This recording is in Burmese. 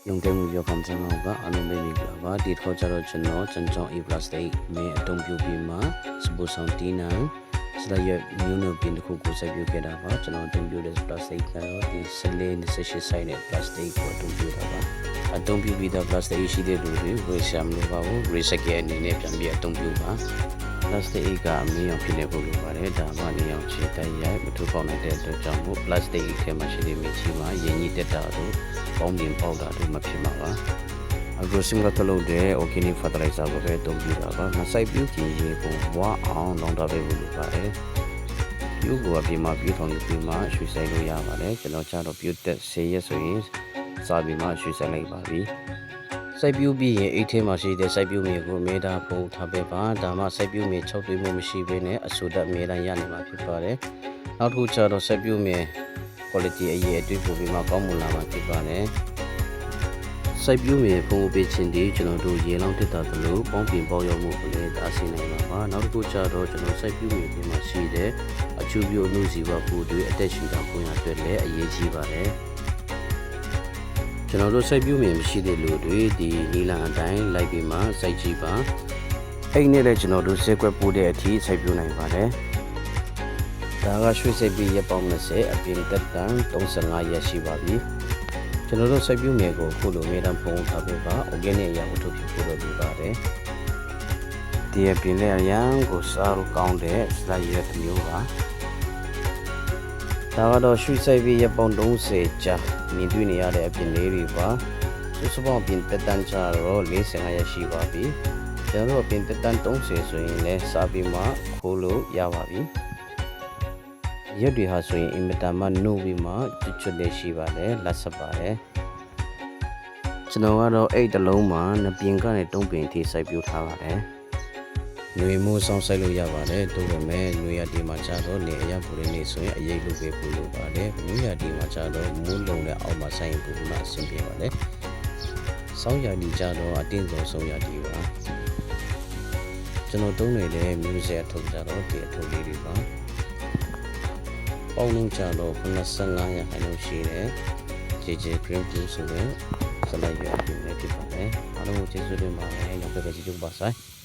用တဲ့မျိုးပြောခံစားအောင်ကအလုံးမေးမိကြပါဒီထောကြတော့ကျွန်တော်ချန်ချောင်း A+ မင်းအတုံးပြပြီးမှစပူဆောင်တီးနံစလိုက်ရမျိုးနုပြင်တစ်ခုကိုစိုက်ပြခဲ့တာပါကျွန်တော်အတုံးပြတဲ့ plastic ကတော့ဒီ18 ဆိုင်နဲ့ plastic ကိုအတုံးပြတာပါအတုံးပြပြီးတော့ plastic ရှိတဲ့လူတွေဝေရှာမလို့ပါဘူး recycle အနေနဲ့ပြန်ပြီးအတုံးပြပါ plastic ကအမင်းအောင်ဖြစ်နေဖို့လိုပါတယ်ဒါမှနေအောင်ခြေတိုက်ရိုက်မထူပေါက်နိုင်တဲ့အတွက်ကြောင့်မို့ plastic ထဲမှာရှိတဲ့မြေကြီးမှာရင်းကြီးတက်တာတို့ပေါင်းပြင်ပေါက်တာတို့မဖြစ်မှာပါAgrosing ကတလို့တဲ့ organic fertilizer ကိုပဲအသုံးပြုတာပါမဆိုင်ပြုကြည့်ရေကိုဝါအောင်လောင်းတာပဲလို့ပါတယ်ပြုတ်ကအပြင်မှာပြုတ်ထောင်ယူပြီးမှရွှေဆိုင်လို့ရပါတယ်ကျွန်တော်ချတော့ပြုတ်တက်10ရက်ဆိုရင်စာပြီးမှရွှေဆိုင်လိုက်ပါပြီစိုက်ပျိုးပြီးရင်အိတ်ထဲမှာရှိတဲ့စိုက်ပျိုးမြေကိုအမြဲတမ်းပုံထားပေးပါဒါမှစိုက်ပျိုးမြေ6သွေးမှုမရှိဘဲနဲ့အဆူဓာတ်အမြဲတမ်းရနေမှာဖြစ်ပါတယ်နောက်တစ်ခုကျတော့စိုက်ပျိုးမြေ quality အရေးအတွေ့ပို့ပြီးမှကောင်းမွန်လာမှာဖြစ်ပါတယ်စိုက်ပျိုးမြေပုံပေးခြင်းဒီကျွန်တော်တို့ရေလောင်းတက်တာသလိုပေါင်းပြင်ပေါရောက်မှုကိုလည်းအားစီနိုင်မှာပါနောက်တစ်ခုကျတော့ကျွန်တော်စိုက်ပျိုးမြေတွေမှာရှိတဲ့အချူပြိုအမှုစီဝပို့တွေအသက်ရှူတာပုံရအတွက်လည်းအရေးကြီးပါတယ်ကျွန်တော်တို့စိုက်ပျိုးမြေမရှိတဲ့လူတွေဒီနီလန်အတိုင်းလိုက်ပြီးမှစိုက်ကြည့်ပါအဲ့နဲ့လည်းကျွန်တော်တို့ဆဲကွက်ပို့တဲ့အထိစိုက်ပျိုးနိုင်ပါတယ်ဒါကရွှေစိတ်ပြီးရပေါင်း20အပြင်တက်တန်35ရက်ရှိပါပြီကျွန်တော်တို့စိုက်ပျိုးမြေကိုခုလိုအမြဲတမ်းပုံထားပေးပါ organic အရာဝတ္ထုဖြစ်ဖို့လိုပါတယ်ဒီအပြင်လည်းအရန်ကိုစားလို့ကောင်းတဲ့စလိုက်ရက်တစ်မျိုးပါဒါကတော့ရွှေစိတ်ပြီးရပေါင်း30ကြာမြင်တွေ့နေရတဲ့အပြင်လေးတွေပါစုစုပေါင်းအပြင်တက်တန်ချတော့45ရက်ရှိပါပြီကျွန်တော်တို့အပြင်တက်တန်30ဆိုရင်လည်းစားပြီးမှခိုးလို့ရပါပြီရက်တွေဟာဆိုရင်အင်မတန်မှနှုတ်ပြီးမှချွတ်လေးရှိပါတယ်လက်ဆက်ပါတယ်ကျွန်တော်ကတော့အဲ့တလုံးမှာနှပြင်းကနေတုံးပင်ထိစိုက်ပြိုးထားပါတယ်ຫນွေမိုးဆောင်စိုက်လို့ရပါတယ်တို့ပေမဲ့ຫນွေရဒီမှာကျတော့နေအရပူရင်းနေဆိုရင်အရေးလုပ်ပေးဖို့လိုပါတယ်မိုးရဒီမှာကျတော့မိုးလုံးနဲ့အောက်မှာစိုက်ရင်ပိုမှအဆင်ပြေပါတယ်ဆောင်းရဒီကျတော့အတင်းဆုံးရဒီပါကျွန်တော်တုံးနေတဲ့မျိုးဆက်အထုပ်ကြတော့ဒီအထုပ်လေးတွေပါပေါင်းလုံးကြတော့95ရာခိုင်နှုန်းရှိတယ် JJ Green Blue ဆိုတဲ့စလိုက်ရွက်အပြင်လေးဖြစ်ပါတယ်အားလုံးကိုကျေးဇူးတင်ပါတယ်ရောက်ခဲ့ကြည့်ကြပါစို့